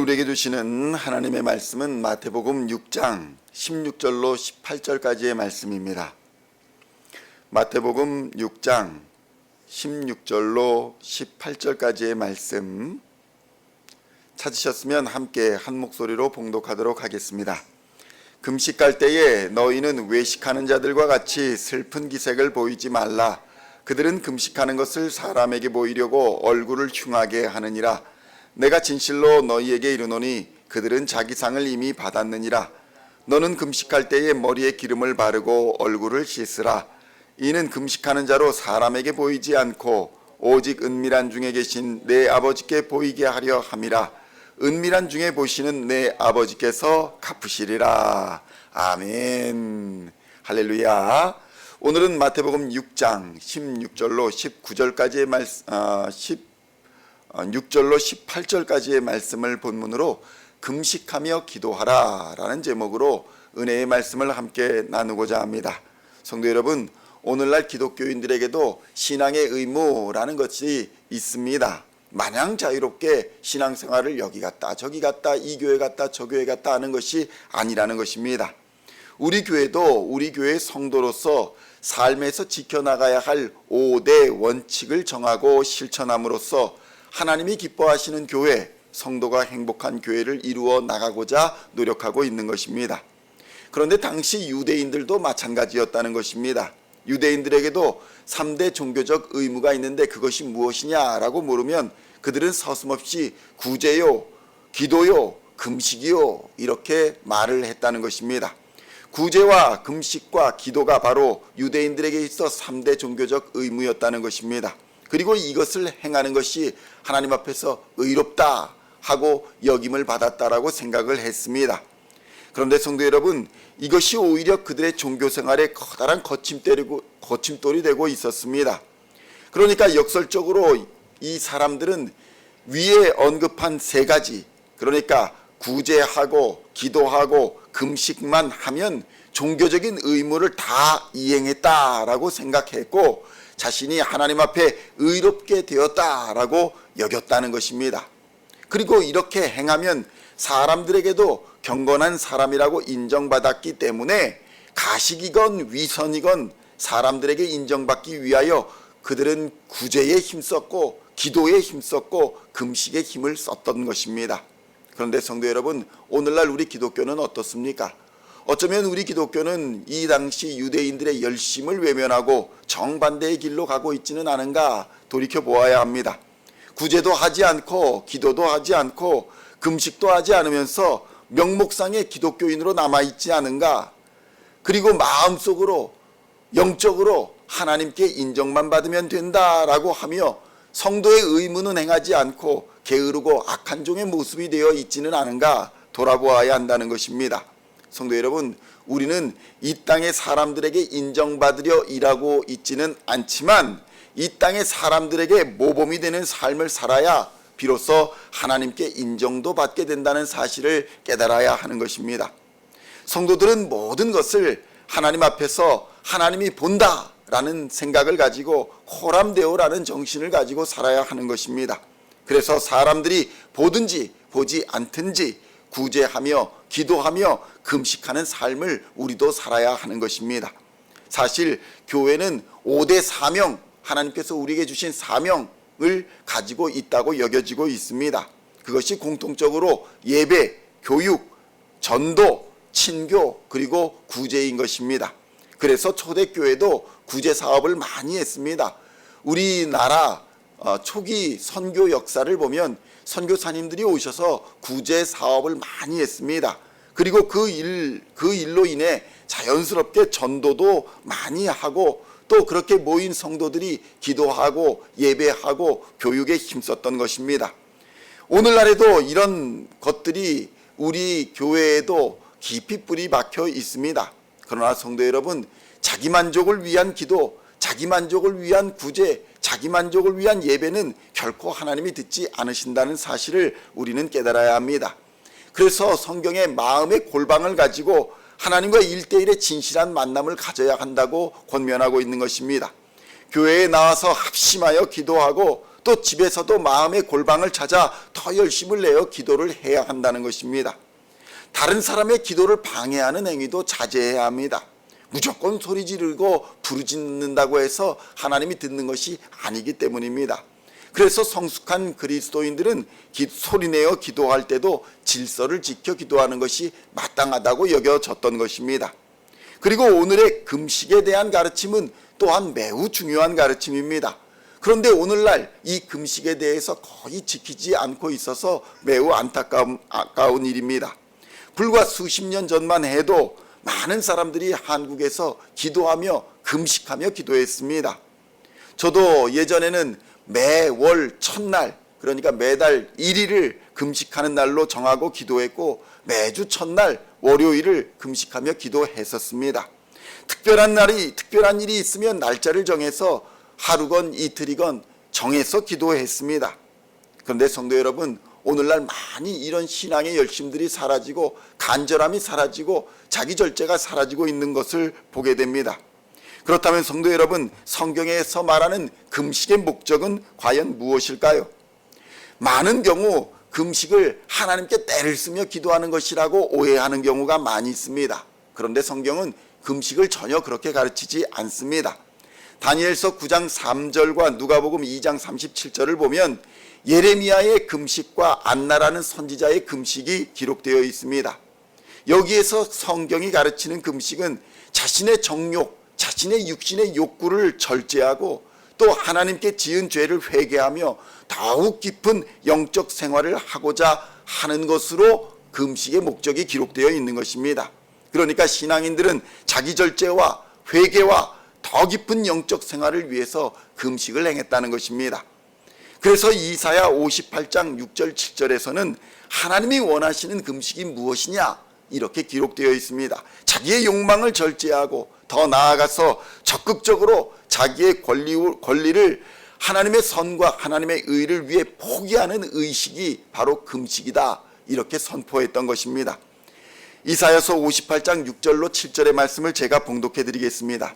우리에게 주시는 하나님의 말씀은 마태복음 6장 16절로 18절까지의 말씀입니다. 마태복음 6장 16절로 18절까지의 말씀 찾으셨으면 함께 한 목소리로 봉독하도록 하겠습니다. 금식 때에 너희는 외식하는 자들과 같이 슬픈 기색을 보이지 말라. 그들은 금식하는 것을 사람에게 보이려고 얼굴을 흉하게 하느니라. 내가 진실로 너희에게 이르노니 그들은 자기 상을 이미 받았느니라. 너는 금식할 때에 머리에 기름을 바르고 얼굴을 씻으라. 이는 금식하는 자로 사람에게 보이지 않고 오직 은밀한 중에 계신 내 아버지께 보이게 하려 함이라. 은밀한 중에 보시는 내 아버지께서 갚으시리라. 아멘. 할렐루야. 오늘은 마태복음 6장 16절로 19절까지의 말씀, 6절로 18절까지의 말씀을 본문으로 금식하며 기도하라 라는 제목으로 은혜의 말씀을 함께 나누고자 합니다. 성도 여러분, 오늘날 기독교인들에게도 신앙의 의무라는 것이 있습니다. 마냥 자유롭게 신앙생활을 여기 갔다 저기 갔다 이 교회 갔다 저 교회 갔다 하는 것이 아니라는 것입니다. 우리 교회도 우리 교회의 성도로서 삶에서 지켜나가야 할 5대 원칙을 정하고 실천함으로써 하나님이 기뻐하시는 교회, 성도가 행복한 교회를 이루어 나가고자 노력하고 있는 것입니다. 그런데 당시 유대인들도 마찬가지였다는 것입니다. 유대인들에게도 3대 종교적 의무가 있는데 그것이 무엇이냐라고 물으면 그들은 서슴없이 구제요, 기도요, 금식이요 이렇게 말을 했다는 것입니다. 구제와 금식과 기도가 바로 유대인들에게 있어 3대 종교적 의무였다는 것입니다. 그리고 이것을 행하는 것이 하나님 앞에서 의롭다 하고 여김을 받았다라고 생각을 했습니다. 그런데 성도 여러분, 이것이 오히려 그들의 종교생활에 커다란 거침돌이 되고 있었습니다. 그러니까 역설적으로 이 사람들은 위에 언급한 3가지, 그러니까 구제하고 기도하고 금식만 하면 종교적인 의무를 다 이행했다라고 생각했고 자신이 하나님 앞에 의롭게 되었다라고 여겼다는 것입니다. 그리고 이렇게 행하면 사람들에게도 경건한 사람이라고 인정받았기 때문에 가식이건 위선이건 사람들에게 인정받기 위하여 그들은 구제에 힘썼고 기도에 힘썼고 금식에 힘을 썼던 것입니다. 그런데 성도 여러분, 오늘날 우리 기독교는 어떻습니까? 어쩌면 우리 기독교는 이 당시 유대인들의 열심을 외면하고 정반대의 길로 가고 있지는 않은가 돌이켜보아야 합니다. 구제도 하지 않고 기도도 하지 않고 금식도 하지 않으면서 명목상의 기독교인으로 남아있지 않은가. 그리고 마음속으로 영적으로 하나님께 인정만 받으면 된다라고 하며 성도의 의무는 행하지 않고 게으르고 악한 종의 모습이 되어 있지는 않은가 돌아보아야 한다는 것입니다. 성도 여러분, 우리는 이 땅의 사람들에게 인정받으려 일하고 있지는 않지만 이 땅의 사람들에게 모범이 되는 삶을 살아야 비로소 하나님께 인정도 받게 된다는 사실을 깨달아야 하는 것입니다. 성도들은 모든 것을 하나님 앞에서 하나님이 본다라는 생각을 가지고 호람되오라는 정신을 가지고 살아야 하는 것입니다. 그래서 사람들이 보든지 보지 않든지 구제하며 기도하며 금식하는 삶을 우리도 살아야 하는 것입니다. 사실 교회는 5대 사명, 하나님께서 우리에게 주신 사명을 가지고 있다고 여겨지고 있습니다. 그것이 공통적으로 예배, 교육, 전도, 친교, 그리고 구제인 것입니다. 그래서 초대교회도 구제 사업을 많이 했습니다. 우리나라 초기 선교 역사를 보면 선교사님들이 오셔서 구제 사업을 많이 했습니다. 그리고 그 일로 인해 자연스럽게 전도도 많이 하고 또 그렇게 모인 성도들이 기도하고 예배하고 교육에 힘썼던 것입니다. 오늘날에도 이런 것들이 우리 교회에도 깊이 뿌리 박혀 있습니다. 그러나 성도 여러분, 자기만족을 위한 기도, 자기만족을 위한 구제, 자기만족을 위한 예배는 결코 하나님이 듣지 않으신다는 사실을 우리는 깨달아야 합니다. 그래서 성경의 마음의 골방을 가지고 하나님과 1대1의 진실한 만남을 가져야 한다고 권면하고 있는 것입니다. 교회에 나와서 합심하여 기도하고 또 집에서도 마음의 골방을 찾아 더 열심을 내어 기도를 해야 한다는 것입니다. 다른 사람의 기도를 방해하는 행위도 자제해야 합니다. 무조건 소리 지르고 부르짖는다고 해서 하나님이 듣는 것이 아니기 때문입니다. 그래서 성숙한 그리스도인들은 소리내어 기도할 때도 질서를 지켜 기도하는 것이 마땅하다고 여겨졌던 것입니다. 그리고 오늘의 금식에 대한 가르침은 또한 매우 중요한 가르침입니다. 그런데 오늘날 이 금식에 대해서 거의 지키지 않고 있어서 매우 안타까운 일입니다. 불과 수십 년 전만 해도 많은 사람들이 한국에서 기도하며 금식하며 기도했습니다. 저도 예전에는 매월 첫날, 그러니까 매달 1일을 금식하는 날로 정하고 기도했고 매주 첫날 월요일을 금식하며 기도했었습니다. 특별한 일이 있으면 날짜를 정해서 하루건 이틀이건 정해서 기도했습니다. 그런데 성도 여러분, 오늘날 많이 이런 신앙의 열심들이 사라지고 간절함이 사라지고 자기 절제가 사라지고 있는 것을 보게 됩니다. 그렇다면 성도 여러분, 성경에서 말하는 금식의 목적은 과연 무엇일까요? 많은 경우 금식을 하나님께 때를 쓰며 기도하는 것이라고 오해하는 경우가 많이 있습니다. 그런데 성경은 금식을 전혀 그렇게 가르치지 않습니다. 다니엘서 9장 3절과 누가복음 2장 37절을 보면 예레미야의 금식과 안나라는 선지자의 금식이 기록되어 있습니다. 여기에서 성경이 가르치는 금식은 자신의 정욕, 자신의 육신의 욕구를 절제하고 또 하나님께 지은 죄를 회개하며 더욱 깊은 영적 생활을 하고자 하는 것으로 금식의 목적이 기록되어 있는 것입니다. 그러니까 신앙인들은 자기 절제와 회개와 더 깊은 영적 생활을 위해서 금식을 행했다는 것입니다. 그래서 이사야 58장 6절 7절에서는 하나님이 원하시는 금식이 무엇이냐 이렇게 기록되어 있습니다. 자기의 욕망을 절제하고 더 나아가서 적극적으로 자기의 권리를 하나님의 선과 하나님의 의를 위해 포기하는 의식이 바로 금식이다 이렇게 선포했던 것입니다. 이사야서 58장 6절로 7절의 말씀을 제가 봉독해 드리겠습니다.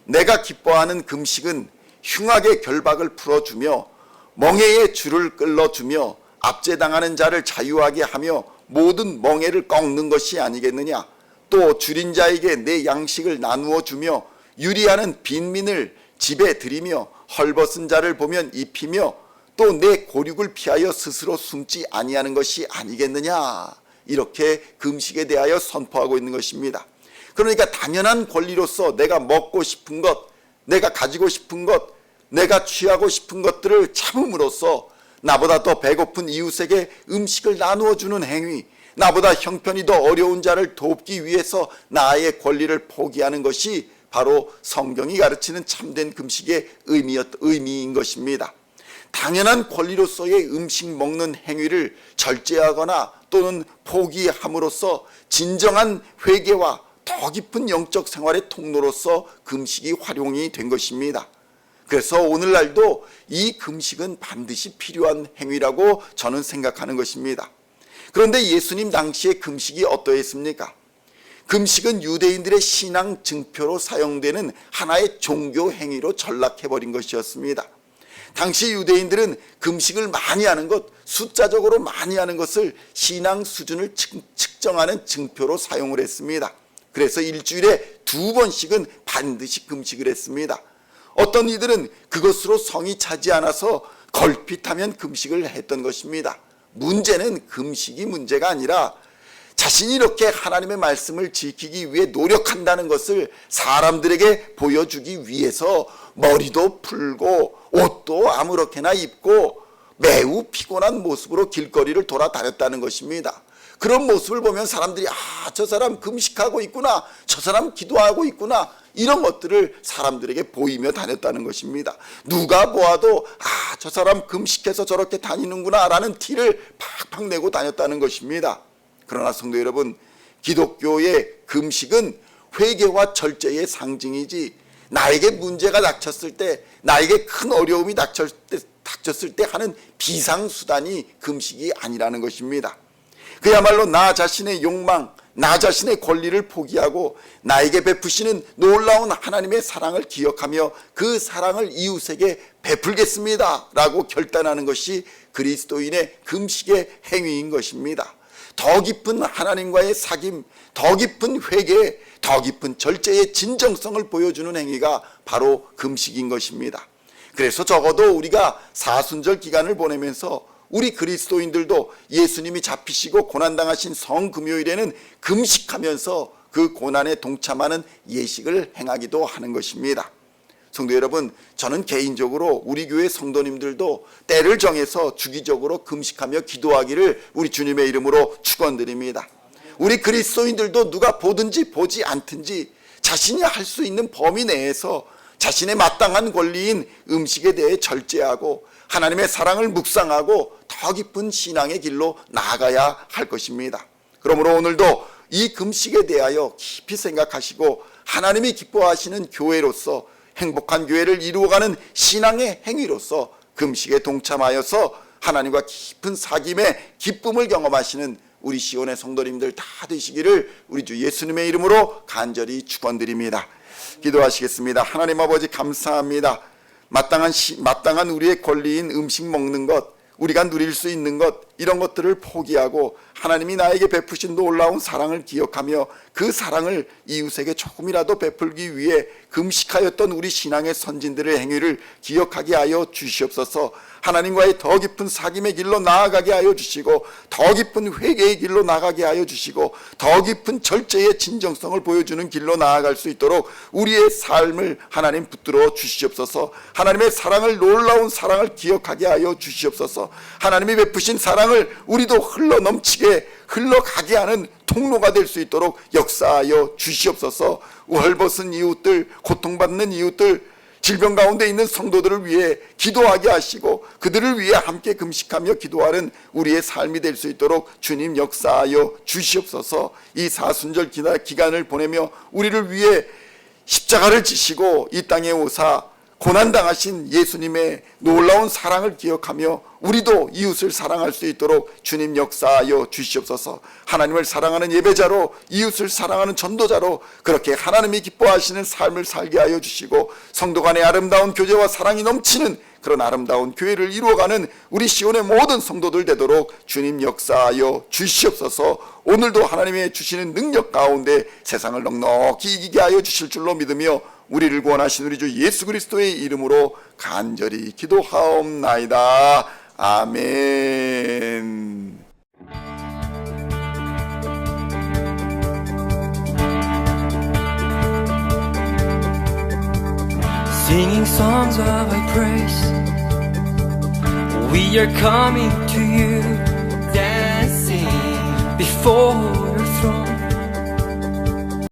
내가 기뻐하는 금식은 흉악의 결박을 풀어주며 멍에의 줄을 끌어주며 압제당하는 자를 자유하게 하며 모든 멍에를 꺾는 것이 아니겠느냐. 또 줄인 자에게 내 양식을 나누어 주며 유리하는 빈민을 집에 들이며 헐벗은 자를 보면 입히며 또 내 고륙을 피하여 스스로 숨지 아니하는 것이 아니겠느냐. 이렇게 금식에 대하여 선포하고 있는 것입니다. 그러니까 당연한 권리로서 내가 먹고 싶은 것, 내가 가지고 싶은 것, 내가 취하고 싶은 것들을 참음으로써 나보다 더 배고픈 이웃에게 음식을 나누어 주는 행위, 나보다 형편이 더 어려운 자를 돕기 위해서 나의 권리를 포기하는 것이 바로 성경이 가르치는 참된 금식의 의미인 것입니다. 당연한 권리로서의 음식 먹는 행위를 절제하거나 또는 포기함으로써 진정한 회개와 더 깊은 영적 생활의 통로로서 금식이 활용이 된 것입니다. 그래서 오늘날도 이 금식은 반드시 필요한 행위라고 저는 생각하는 것입니다. 그런데 예수님 당시의 금식이 어떠했습니까? 금식은 유대인들의 신앙 증표로 사용되는 하나의 종교 행위로 전락해버린 것이었습니다. 당시 유대인들은 금식을 많이 하는 것, 숫자적으로 많이 하는 것을 신앙 수준을 측정하는 증표로 사용을 했습니다. 그래서 일주일에 2번씩은 반드시 금식을 했습니다. 어떤 이들은 그것으로 성이 차지 않아서 걸핏하면 금식을 했던 것입니다. 문제는 금식이 문제가 아니라 자신이 이렇게 하나님의 말씀을 지키기 위해 노력한다는 것을 사람들에게 보여주기 위해서 머리도 풀고 옷도 아무렇게나 입고 매우 피곤한 모습으로 길거리를 돌아다녔다는 것입니다. 그런 모습을 보면 사람들이 저 사람 금식하고 있구나, 저 사람 기도하고 있구나, 이런 것들을 사람들에게 보이며 다녔다는 것입니다. 누가 보아도 저 사람 금식해서 저렇게 다니는구나 라는 티를 팍팍 내고 다녔다는 것입니다. 그러나 성도 여러분, 기독교의 금식은 회개와 절제의 상징이지 나에게 문제가 닥쳤을 때, 나에게 큰 어려움이 닥쳤을 때 하는 비상수단이 금식이 아니라는 것입니다. 그야말로 나 자신의 욕망, 나 자신의 권리를 포기하고 나에게 베푸시는 놀라운 하나님의 사랑을 기억하며 그 사랑을 이웃에게 베풀겠습니다 라고 결단하는 것이 그리스도인의 금식의 행위인 것입니다. 더 깊은 하나님과의 사귐, 더 깊은 회개, 더 깊은 절제의 진정성을 보여주는 행위가 바로 금식인 것입니다. 그래서 적어도 우리가 사순절 기간을 보내면서 우리 그리스도인들도 예수님이 잡히시고 고난당하신 성금요일에는 금식하면서 그 고난에 동참하는 예식을 행하기도 하는 것입니다. 성도 여러분, 저는 개인적으로 우리 교회 성도님들도 때를 정해서 주기적으로 금식하며 기도하기를 우리 주님의 이름으로 축원드립니다. 우리 그리스도인들도 누가 보든지 보지 않든지 자신이 할 수 있는 범위 내에서 자신의 마땅한 권리인 음식에 대해 절제하고 하나님의 사랑을 묵상하고 더 깊은 신앙의 길로 나아가야 할 것입니다. 그러므로 오늘도 이 금식에 대하여 깊이 생각하시고 하나님이 기뻐하시는 교회로서 행복한 교회를 이루어가는 신앙의 행위로서 금식에 동참하여서 하나님과 깊은 사귐의 기쁨을 경험하시는 우리 시온의 성도님들 다 되시기를 우리 주 예수님의 이름으로 간절히 축원드립니다. 기도하시겠습니다. 하나님 아버지 감사합니다. 마땅한 우리의 권리인 음식 먹는 것, 우리가 누릴 수 있는 것, 이런 것들을 포기하고 하나님이 나에게 베푸신 놀라운 사랑을 기억하며 그 사랑을 이웃에게 조금이라도 베풀기 위해 금식하였던 우리 신앙의 선진들의 행위를 기억하게 하여 주시옵소서. 하나님과의 더 깊은 사귐의 길로 나아가게 하여 주시고 더 깊은 회개의 길로 나가게 하여 주시고 더 깊은 절제의 진정성을 보여주는 길로 나아갈 수 있도록 우리의 삶을 하나님 붙들어 주시옵소서. 하나님의 사랑을, 놀라운 사랑을 기억하게 하여 주시옵소서. 하나님이 베푸신 사랑을 우리도 흘러넘치게 흘러가게 하는 통로가 될 수 있도록 역사하여 주시옵소서. 헐벗은 이웃들, 고통받는 이웃들, 질병 가운데 있는 성도들을 위해 기도하게 하시고 그들을 위해 함께 금식하며 기도하는 우리의 삶이 될 수 있도록 주님 역사하여 주시옵소서. 이 사순절 기간을 보내며 우리를 위해 십자가를 지시고 이 땅에 오사 고난당하신 예수님의 놀라운 사랑을 기억하며 우리도 이웃을 사랑할 수 있도록 주님 역사하여 주시옵소서. 하나님을 사랑하는 예배자로, 이웃을 사랑하는 전도자로 그렇게 하나님이 기뻐하시는 삶을 살게 하여 주시고 성도 간의 아름다운 교제와 사랑이 넘치는 그런 아름다운 교회를 이루어가는 우리 시온의 모든 성도들 되도록 주님 역사하여 주시옵소서. 오늘도 하나님의 주시는 능력 가운데 세상을 넉넉히 이기게 하여 주실 줄로 믿으며 우리를 구원하신 우리 주 예수 그리스도의 이름으로 간절히 기도하옵나이다. 아멘. Singing songs of thy praise, we are coming to you, dancing before your throne.